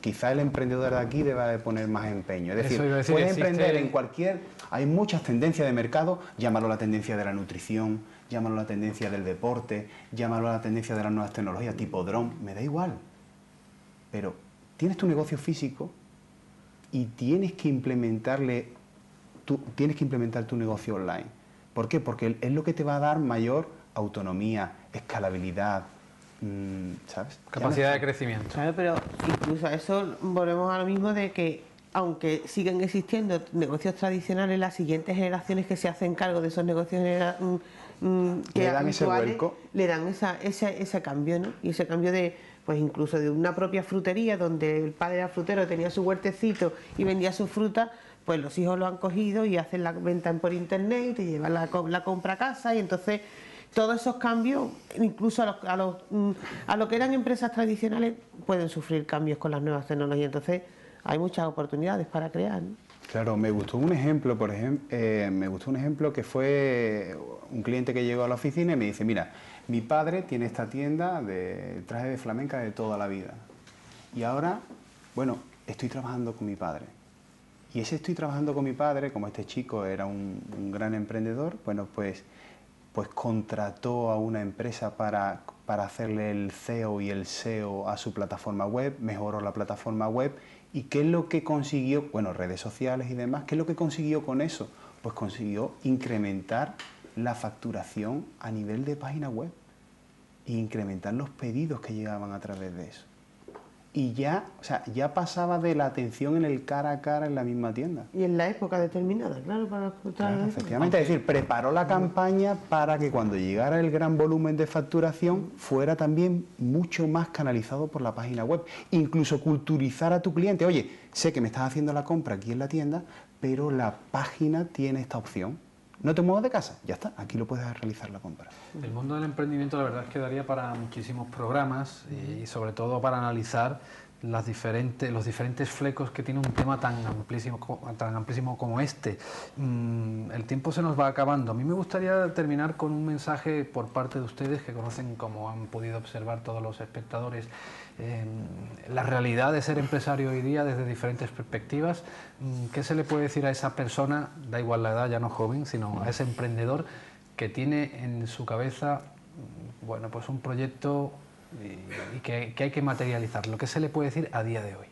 quizá el emprendedor de aquí deba de poner más empeño. Es decir, puede emprender en cualquier... Hay muchas tendencias de mercado, llámalo la tendencia de la nutrición, llámalo la tendencia del deporte, llámalo la tendencia de las nuevas tecnologías tipo dron, me da igual. Pero tienes tu negocio físico y tienes que implementar tu negocio online. ¿Por qué? Porque es lo que te va a dar mayor autonomía, escalabilidad, ¿sabes? Capacidad de crecimiento. Claro, pero incluso a eso volvemos a lo mismo de que, aunque siguen existiendo negocios tradicionales, las siguientes generaciones que se hacen cargo de esos negocios le dan ese vuelco, le dan ese cambio, ¿no? Y ese cambio de, pues incluso de una propia frutería, donde el padre era frutero, tenía su huertecito y vendía su fruta, pues los hijos lo han cogido y hacen la venta por internet y te llevan la compra a casa, y entonces todos esos cambios, incluso a lo que eran empresas tradicionales, pueden sufrir cambios con las nuevas tecnologías. Entonces hay muchas oportunidades para crear, ¿no? Claro, me gustó un ejemplo, que fue un cliente que llegó a la oficina y me dice, mira, mi padre tiene esta tienda de traje de flamenca de toda la vida y ahora, bueno, estoy trabajando con mi padre. Y ese estoy trabajando con mi padre, como este chico era un gran emprendedor, bueno, pues contrató a una empresa para hacerle el CEO y el SEO a su plataforma web, mejoró la plataforma web. ¿Y qué es lo que consiguió? Bueno, redes sociales y demás. ¿Qué es lo que consiguió con eso? Pues consiguió incrementar la facturación a nivel de página web e incrementar los pedidos que llegaban a través de eso. Y ya pasaba de la atención en el cara a cara en la misma tienda. Y en la época determinada, claro, para claro, efectivamente, es decir, preparó la campaña para que cuando llegara el gran volumen de facturación fuera también mucho más canalizado por la página web. Incluso culturizar a tu cliente. Oye, sé que me estás haciendo la compra aquí en la tienda, pero la página tiene esta opción. No te muevas de casa, ya está, aquí lo puedes realizar la compra. El mundo del emprendimiento, la verdad es que daría para muchísimos programas y sobre todo para analizar los diferentes flecos que tiene un tema tan amplísimo como este. El tiempo se nos va acabando. A mí me gustaría terminar con un mensaje por parte de ustedes, que conocen, como han podido observar todos los espectadores, la realidad de ser empresario hoy día desde diferentes perspectivas. ¿Qué se le puede decir a esa persona, da igual la edad, ya no joven, sino a ese emprendedor que tiene en su cabeza, bueno, pues un proyecto y que hay que materializarlo? ¿Qué se le puede decir a día de hoy?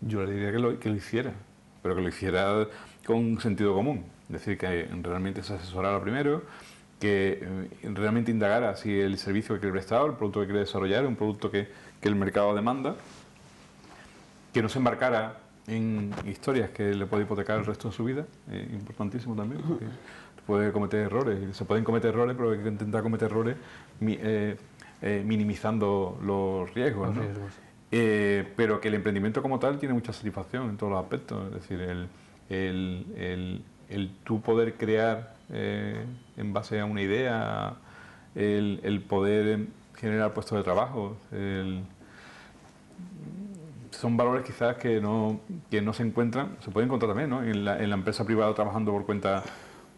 Yo le diría que lo hiciera, pero que lo hiciera con sentido común. Es decir, que realmente se asesorara primero, que realmente indagara si el servicio que quiere prestar, el producto que quiere desarrollar, es un producto que el mercado demanda, que no se embarcara en historias que le puede hipotecar el resto de su vida, importantísimo también, porque puede cometer errores, se pueden cometer errores, pero hay que intentar cometer errores minimizando los riesgos, ¿no? Pero que el emprendimiento como tal tiene mucha satisfacción en todos los aspectos, es decir, el tú poder crear en base a una idea, el poder generar puestos de trabajo, son valores quizás que no se encuentran, se pueden encontrar también, ¿no? en la empresa privada trabajando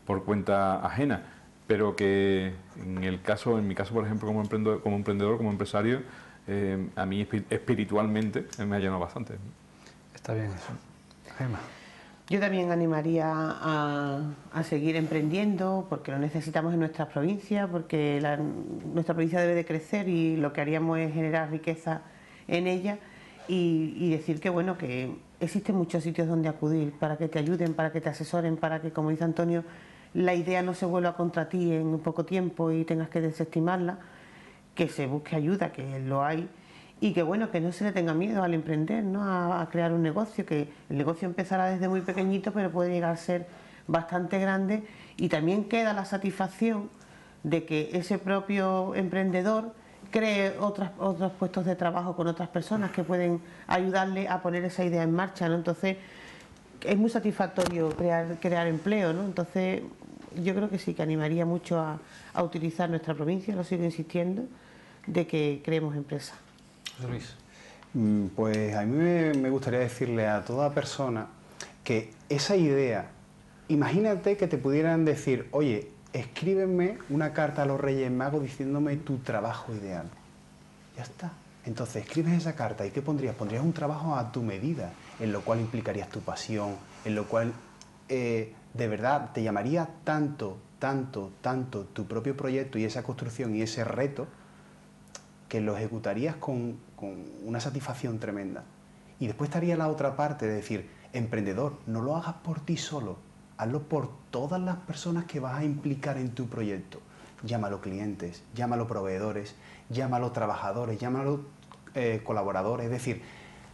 por cuenta ajena, pero que en mi caso por ejemplo como emprendedor, como empresario, a mí espiritualmente me ha llenado bastante. Está bien eso. Gemma. Yo también animaría a seguir emprendiendo, porque lo necesitamos en nuestra provincia, porque nuestra provincia debe de crecer y lo que haríamos es generar riqueza en ella, y decir que bueno, que existen muchos sitios donde acudir para que te ayuden, para que te asesoren, para que, como dice Antonio, la idea no se vuelva contra ti en poco tiempo y tengas que desestimarla, que se busque ayuda, que lo hay, y que bueno, que no se le tenga miedo al emprender, ¿no? a crear un negocio, que el negocio empezará desde muy pequeñito, pero puede llegar a ser bastante grande, y también queda la satisfacción de que ese propio emprendedor cree otros puestos de trabajo con otras personas que pueden ayudarle a poner esa idea en marcha, ¿no? Entonces es muy satisfactorio crear empleo, ¿no? Entonces yo creo que sí, que animaría mucho a utilizar nuestra provincia, lo sigo insistiendo, de que creemos empresas. José Luis. Pues a mí me gustaría decirle a toda persona que esa idea, imagínate que te pudieran decir, oye, escríbeme una carta a los Reyes Magos diciéndome tu trabajo ideal. Ya está. Entonces escribes esa carta y ¿qué pondrías? Pondrías un trabajo a tu medida, en lo cual implicarías tu pasión, en lo cual de verdad te llamaría tanto tu propio proyecto y esa construcción y ese reto, que lo ejecutarías con una satisfacción tremenda. Y después estaría la otra parte de decir, emprendedor, no lo hagas por ti solo, hazlo por todas las personas que vas a implicar en tu proyecto. Llámalo clientes, llámalo proveedores, llámalo trabajadores, llámalo colaboradores. Es decir,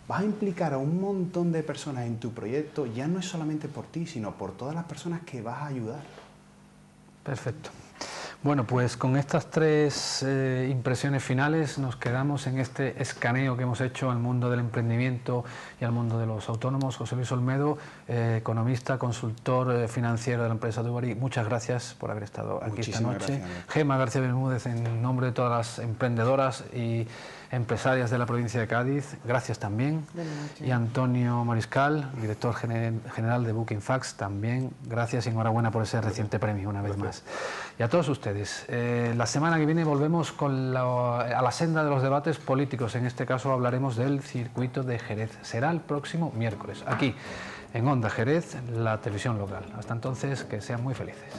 vas a implicar a un montón de personas en tu proyecto, ya no es solamente por ti, sino por todas las personas que vas a ayudar. Perfecto. Bueno, pues con estas tres impresiones finales nos quedamos en este escaneo que hemos hecho al mundo del emprendimiento y al mundo de los autónomos. José Luis Olmedo, economista, consultor financiero de la empresa Dubarry, muchas gracias por haber estado aquí esta noche. Gemma García Bermúdez, en nombre de todas las emprendedoras y empresarias de la provincia de Cádiz, gracias también. Y Antonio Mariscal, director general de Booking Facts, también gracias y enhorabuena por ese reciente premio una vez más. Y a todos ustedes, la semana que viene volvemos a la senda de los debates políticos. En este caso hablaremos del circuito de Jerez. Será el próximo miércoles, aquí en Onda Jerez, la televisión local. Hasta entonces, que sean muy felices.